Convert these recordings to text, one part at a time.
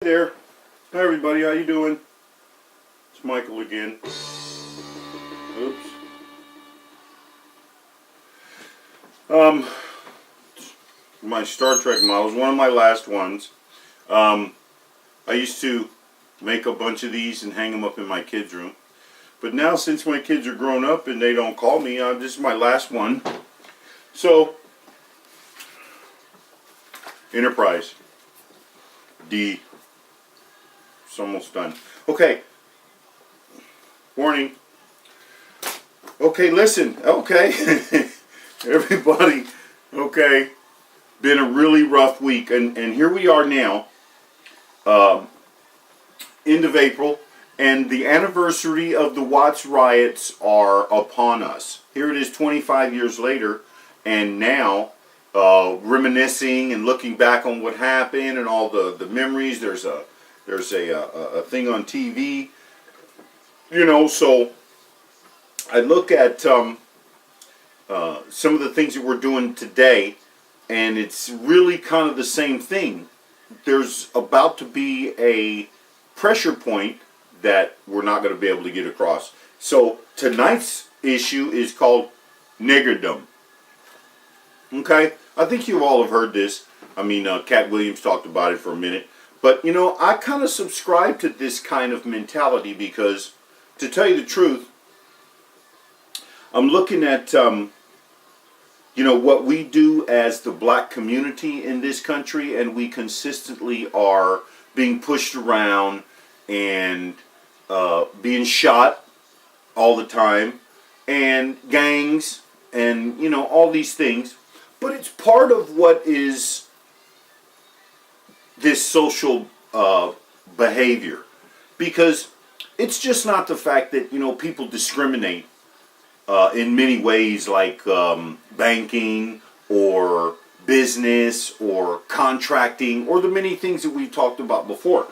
Hey there. Hi everybody, how you doing? It's Michael again. Oops. My Star Trek models, one of my last ones. I used to make a bunch of these and hang them up in my kids' room. But now since my kids are grown up and they don't call me, this is my last one. So, Enterprise. D. It's almost done. Okay. Warning. Okay, listen. Okay. Everybody. Okay. Been a really rough week. And here we are now. End of April. And the anniversary of the Watts riots are upon us. Here it is 25 years later. And now, reminiscing and looking back on what happened and all the memories. There's a thing on TV, so I look at some of the things that we're doing today, and it's really kind of the same thing. There's about to be a pressure point that we're not going to be able to get across. So tonight's issue is called Niggerdom. Okay? I think you all have heard this. I mean, Cat Williams talked about it for a minute. But, I kind of subscribe to this kind of mentality because, to tell you the truth, I'm looking at, what we do as the black community in this country, and we consistently are being pushed around and being shot all the time, and gangs, and, all these things. But it's part of what is this social behavior, because it's just not the fact that people discriminate in many ways, like banking or business or contracting or the many things that we've talked about before.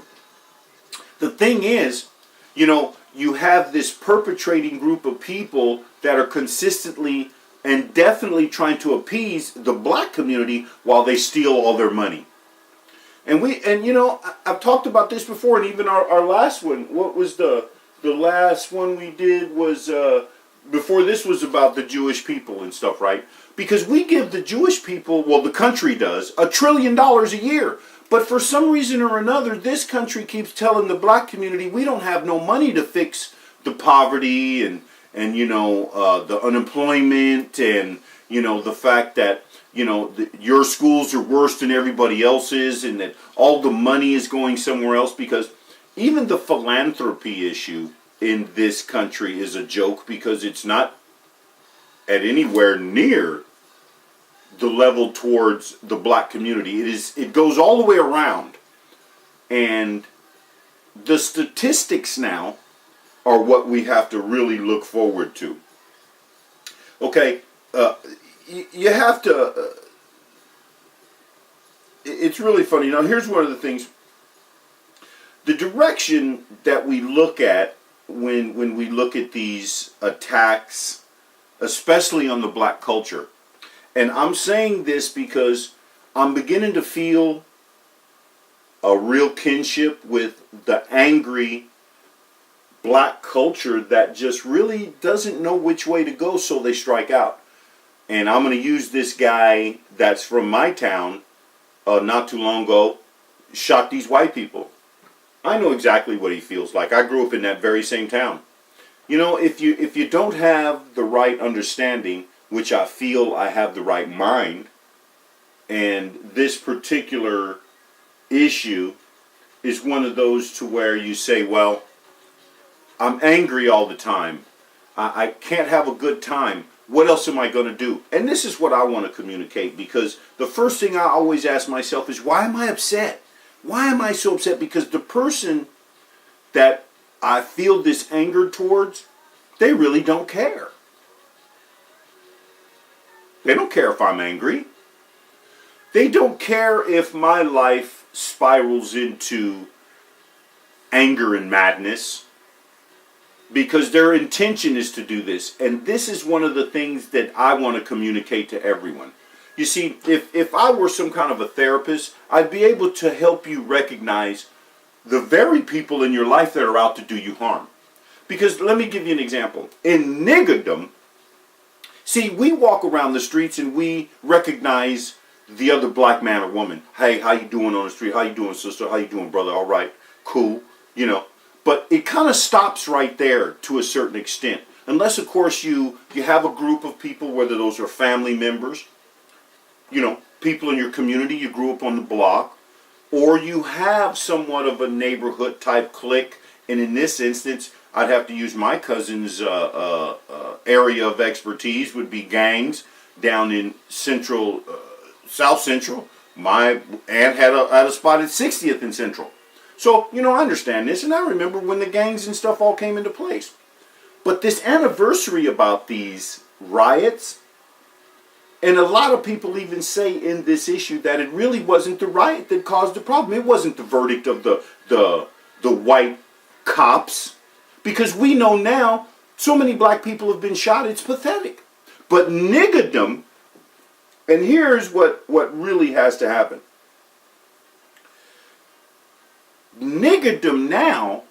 The thing is, you have this perpetrating group of people that are consistently and definitely trying to appease the black community while they steal all their money. And I've talked about this before, and even our last one. What was the last one we did was before this was about the Jewish people and stuff, right? Because we give the Jewish people, well, the country does, $1 trillion a year. But for some reason or another, this country keeps telling the black community we don't have no money to fix the poverty and the unemployment and the fact that your schools are worse than everybody else's, and that all the money is going somewhere else, because even the philanthropy issue in this country is a joke, because it's not at anywhere near the level towards the black community. It goes all the way around. And the statistics now are what we have to really look forward to. Okay, you have to, it's really funny. Here's one of the things. The direction that we look at when we look at these attacks, especially on the black culture, and I'm saying this because I'm beginning to feel a real kinship with the angry black culture that just really doesn't know which way to go, so they strike out. And I'm going to use this guy that's from my town, not too long ago, shot these white people. I know exactly what he feels like. I grew up in that very same town. If you don't have the right understanding, which I feel I have the right mind, and this particular issue is one of those to where you say, well, I'm angry all the time. I can't have a good time. What else am I going to do? And this is what I want to communicate, because the first thing I always ask myself is, why am I upset? Why am I so upset? Because the person that I feel this anger towards, they really don't care. They don't care if I'm angry. They don't care if my life spirals into anger and madness, because their intention is to do this. And this is one of the things that I want to communicate to everyone. You see, if I were some kind of a therapist, I'd be able to help you recognize the very people in your life that are out to do you harm. Because let me give you an example. In Niggerdom, see, we walk around the streets and we recognize the other black man or woman. Hey, how you doing on the street? How you doing, sister? How you doing, brother? All right, cool, you know. But it kind of stops right there to a certain extent. Unless, of course, you have a group of people, whether those are family members, you know, people in your community, you grew up on the block, or you have somewhat of a neighborhood type clique. And in this instance, I'd have to use my cousin's area of expertise would be gangs down in Central, South Central. My aunt had a spot at 60th in Central. So, you know, I understand this, and I remember when the gangs and stuff all came into place. But this anniversary about these riots, and a lot of people even say in this issue that it really wasn't the riot that caused the problem. It wasn't the verdict of the white cops. Because we know now so many black people have been shot, it's pathetic. But Niggerdom, and here's what really has to happen. Niggerdom now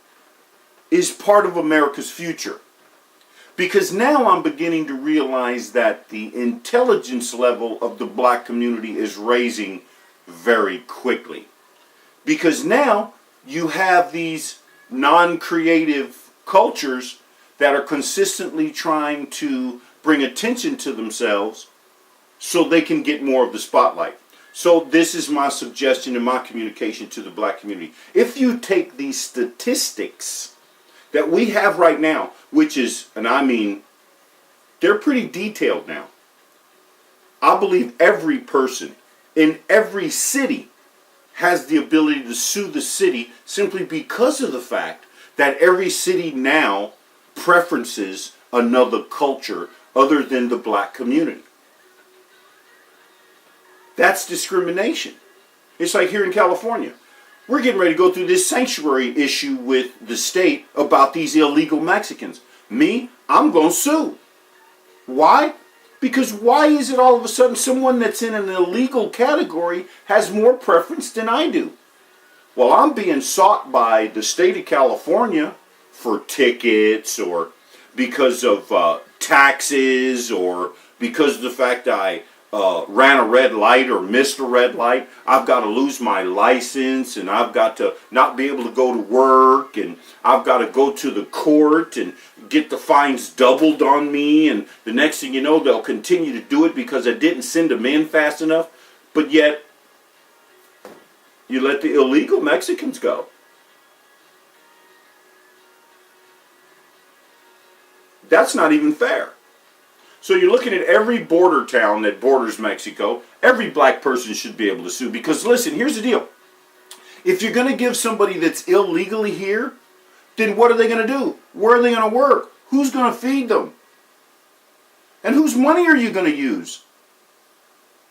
is part of America's future. Because now I'm beginning to realize that the intelligence level of the black community is raising very quickly. Because now you have these non-creative cultures that are consistently trying to bring attention to themselves so they can get more of the spotlight. So this is my suggestion and my communication to the black community. If you take these statistics that we have right now, which is, and I mean, they're pretty detailed now. I believe every person in every city has the ability to sue the city simply because of the fact that every city now preferences another culture other than the black community. That's discrimination. It's like here in California. We're getting ready to go through this sanctuary issue with the state about these illegal Mexicans. Me, I'm going to sue. Why? Because why is it all of a sudden someone that's in an illegal category has more preference than I do? Well, I'm being sought by the state of California for tickets or because of taxes or because of the fact that I ran a red light or missed a red light. I've got to lose my license and I've got to not be able to go to work and I've got to go to the court and get the fines doubled on me, and the next thing you know they'll continue to do it because I didn't send them in fast enough. But yet you let the illegal Mexicans go. That's not even fair. So you're looking at every border town that borders Mexico. Every black person should be able to sue. Because listen, here's the deal. If you're going to give somebody that's illegally here, then what are they going to do? Where are they going to work? Who's going to feed them? And whose money are you going to use?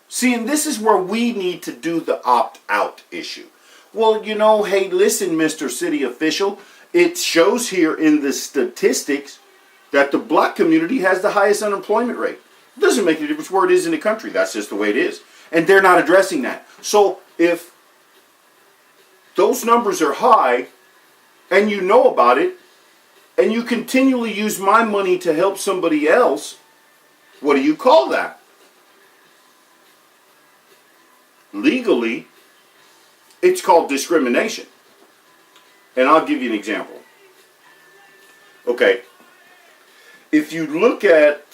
See, and this is where we need to do the opt-out issue. Well, you know, hey, listen, Mr. City Official, it shows here in the statistics that the black community has the highest unemployment rate. It doesn't make any difference where it is in the country. That's just the way it is. And they're not addressing that. So if those numbers are high and you know about it and you continually use my money to help somebody else, what do you call that? Legally, it's called discrimination. And I'll give you an example. Okay. If you look at,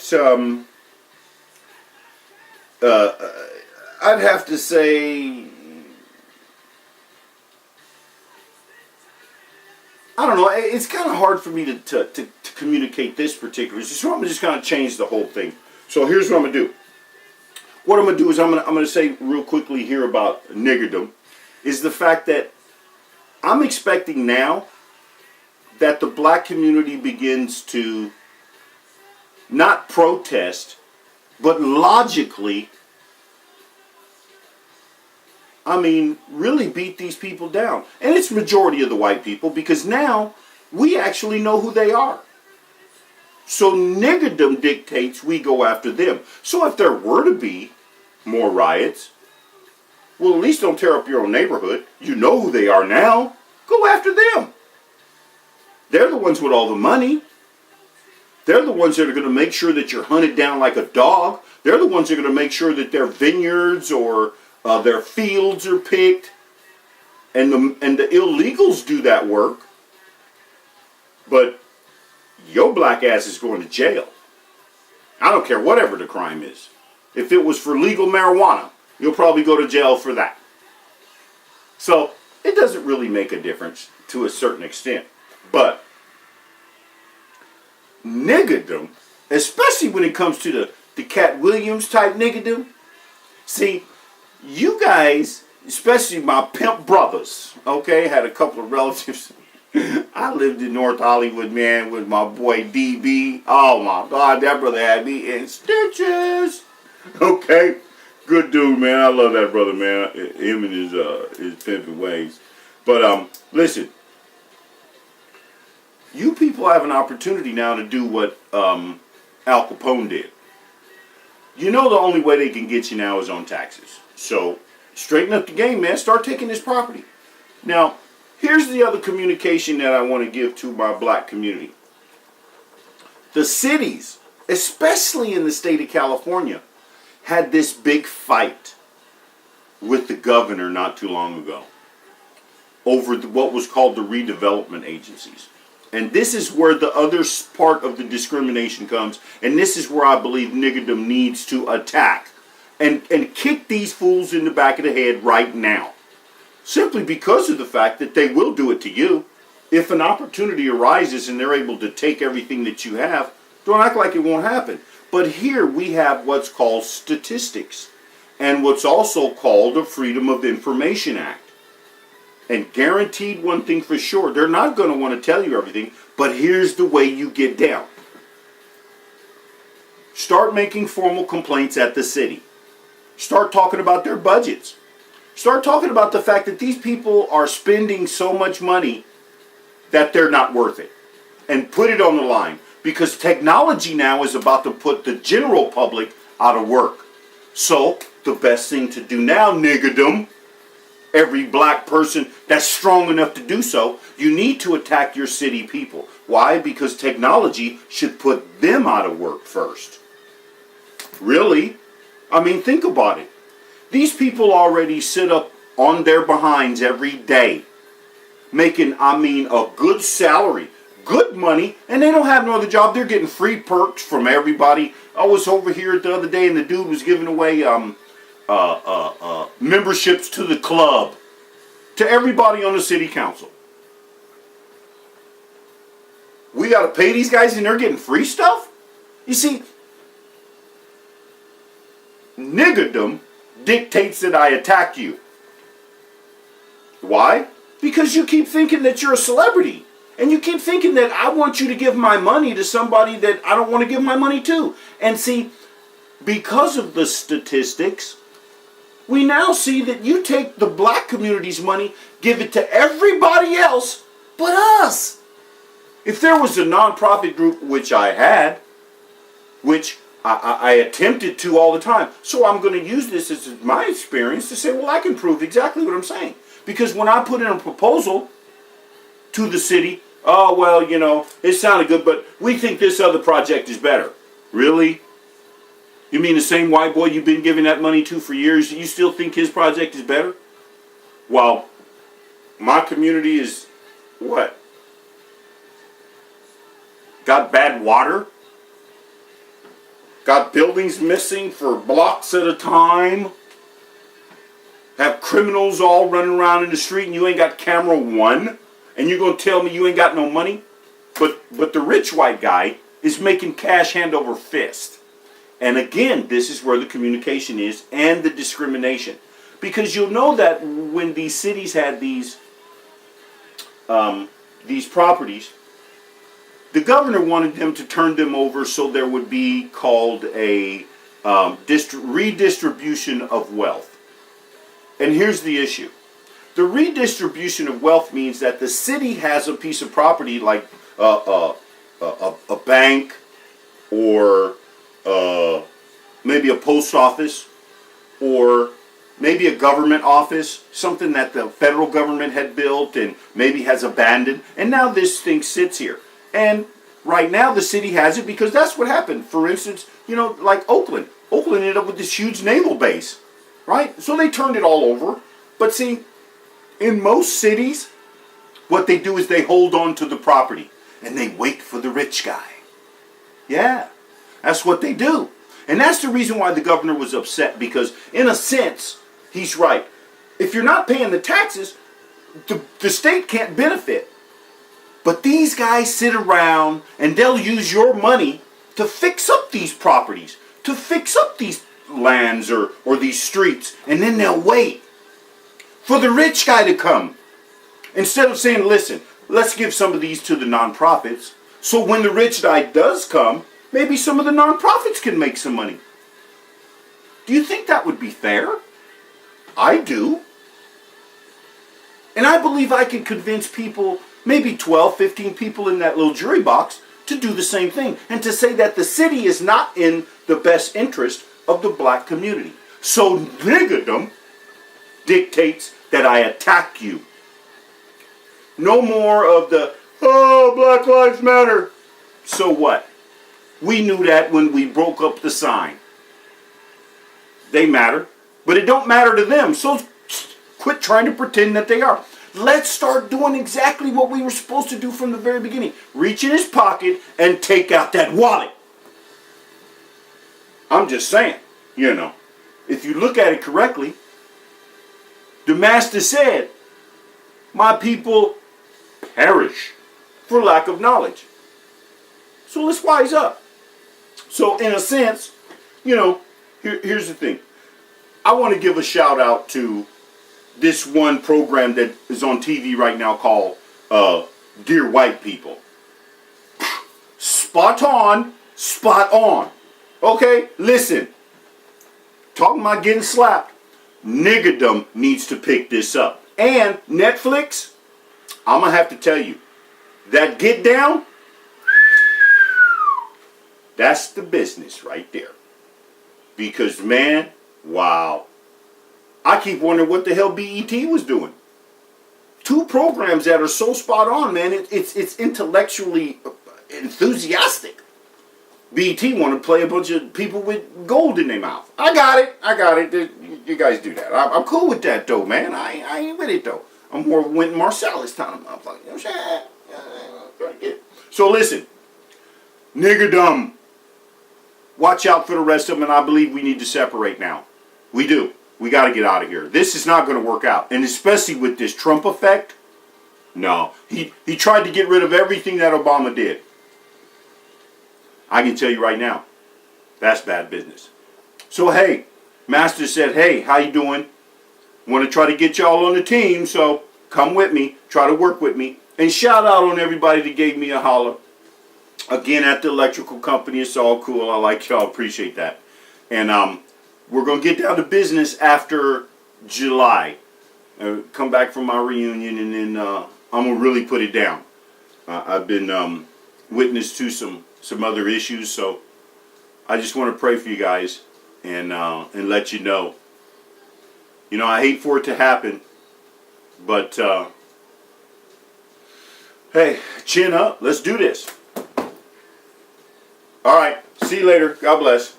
I'd have to say, I don't know, it's kind of hard for me to communicate this particular, so I'm just going to change the whole thing. So here's what I'm going to do. What I'm going to do is I'm going to say real quickly here about Niggerdom, is the fact that I'm expecting now that the black community begins to not protest, but logically, really beat these people down. And it's majority of the white people, because now we actually know who they are. So Niggerdom dictates we go after them. So if there were to be more riots, well, at least don't tear up your own neighborhood. You know who they are now. Go after them. They're the ones with all the money. They're the ones that are going to make sure that you're hunted down like a dog. They're the ones that are going to make sure that their vineyards or their fields are picked. And the illegals do that work. But your black ass is going to jail. I don't care whatever the crime is. If it was for legal marijuana, you'll probably go to jail for that. So it doesn't really make a difference to a certain extent. But niggerdom, especially when it comes to the Cat Williams type niggerdom, see, you guys, especially my pimp brothers, okay, had a couple of relatives. I lived in North Hollywood, man, with my boy DB. Oh my God, that brother had me in stitches. Okay, good dude, man. I love that brother, man. Him and his pimping ways. But listen, you people have an opportunity now to do what Al Capone did. You know the only way they can get you now is on taxes. So straighten up the game, man. Start taking this property. Now, here's the other communication that I want to give to my black community. The cities, especially in the state of California, had this big fight with the governor not too long ago over what was called the redevelopment agencies. And this is where the other part of the discrimination comes, and this is where I believe niggerdom needs to attack and kick these fools in the back of the head right now. Simply because of the fact that they will do it to you. If an opportunity arises and they're able to take everything that you have, don't act like it won't happen. But here we have what's called statistics and what's also called the Freedom of Information Act. And guaranteed one thing for sure, they're not going to want to tell you everything, but here's the way you get down. Start making formal complaints at the city. Start talking about their budgets. Start talking about the fact that these people are spending so much money that they're not worth it. And put it on the line. Because technology now is about to put the general public out of work. So, the best thing to do now, niggerdom, every black person that's strong enough to do so, you need to attack your city people. Why? Because technology should put them out of work first. Really? I mean, think about it. These people already sit up on their behinds every day, making, a good salary, good money, and they don't have no other job. They're getting free perks from everybody. I was over here the other day, and the dude was giving away memberships to the club to everybody on the city council. We got to pay these guys, and they're getting free stuff? You see, niggerdom dictates that I attack you. Why? Because you keep thinking that you're a celebrity. And you keep thinking that I want you to give my money to somebody that I don't want to give my money to. And see, because of the statistics, we now see that you take the black community's money, give it to everybody else but us. If there was a nonprofit group, which I had, which I attempted to all the time. So I'm going to use this as my experience to say, well, I can prove exactly what I'm saying. Because when I put in a proposal to the city, oh, well, it sounded good, but we think this other project is better. Really? You mean the same white boy you've been giving that money to for years, you still think his project is better? Well, my community is what? Got bad water? Got buildings missing for blocks at a time. Have criminals all running around in the street and you ain't got camera one. And you're going to tell me you ain't got no money? But the rich white guy is making cash hand over fist. And again, this is where the communication is and the discrimination. Because you'll know that when these cities had these properties, the governor wanted them to turn them over so there would be called a redistribution of wealth. And here's the issue. The redistribution of wealth means that the city has a piece of property like a bank or maybe a post office or maybe a government office, something that the federal government had built and maybe has abandoned, and now this thing sits here. And right now the city has it because that's what happened. For instance, like Oakland. Oakland ended up with this huge naval base, right? So they turned it all over. But see, in most cities, what they do is they hold on to the property and they wait for the rich guy. Yeah, that's what they do. And that's the reason why the governor was upset, because in a sense, he's right. If you're not paying the taxes, the state can't benefit. But these guys sit around and they'll use your money to fix up these properties, to fix up these lands or these streets, and then they'll wait for the rich guy to come. Instead of saying, listen, let's give some of these to the nonprofits, so when the rich guy does come, maybe some of the nonprofits can make some money. Do you think that would be fair? I do. And I believe I can convince people, maybe 12, 15 people in that little jury box, to do the same thing. And to say that the city is not in the best interest of the black community. So Niggerdom dictates that I attack you. No more of the, oh, Black Lives Matter. So what? We knew that when we broke up the sign. They matter, but it don't matter to them. So quit trying to pretend that they are. Let's start doing exactly what we were supposed to do from the very beginning. Reach in his pocket and take out that wallet. I'm just saying, if you look at it correctly, the master said, my people perish for lack of knowledge. So let's wise up. So in a sense, here's the thing. I want to give a shout out to this one program that is on TV right now called Dear White People. Spot on, spot on. Okay, listen. Talking about getting slapped. Niggerdom needs to pick this up. And Netflix, I'm going to have to tell you, that Get Down, that's the business right there. Because, man, wow. I keep wondering what the hell BET was doing. Two programs that are so spot on, man. It's intellectually enthusiastic. BET want to play a bunch of people with gold in their mouth. I got it. You guys do that. I'm cool with that, though, man. I ain't with it, though. I'm more Wynton Marsalis time. I'm like, so listen, Niggerdom. Watch out for the rest of them, and I believe we need to separate now. We do. We got to get out of here. This is not going to work out, and especially with this Trump effect. No, he tried to get rid of everything that Obama did. I can tell you right now, that's bad business. So hey, Master said, hey, how you doing? Want to try to get y'all on the team, so come with me, try to work with me, and shout out on everybody that gave me a holler. Again, at the electrical company, it's all cool. I like y'all, appreciate that. And we're going to get down to business after July. Come back from my reunion, and then I'm going to really put it down. I've been witness to some other issues, so I just want to pray for you guys and let you know. I hate for it to happen, but hey, chin up. Let's do this. All right. See you later. God bless.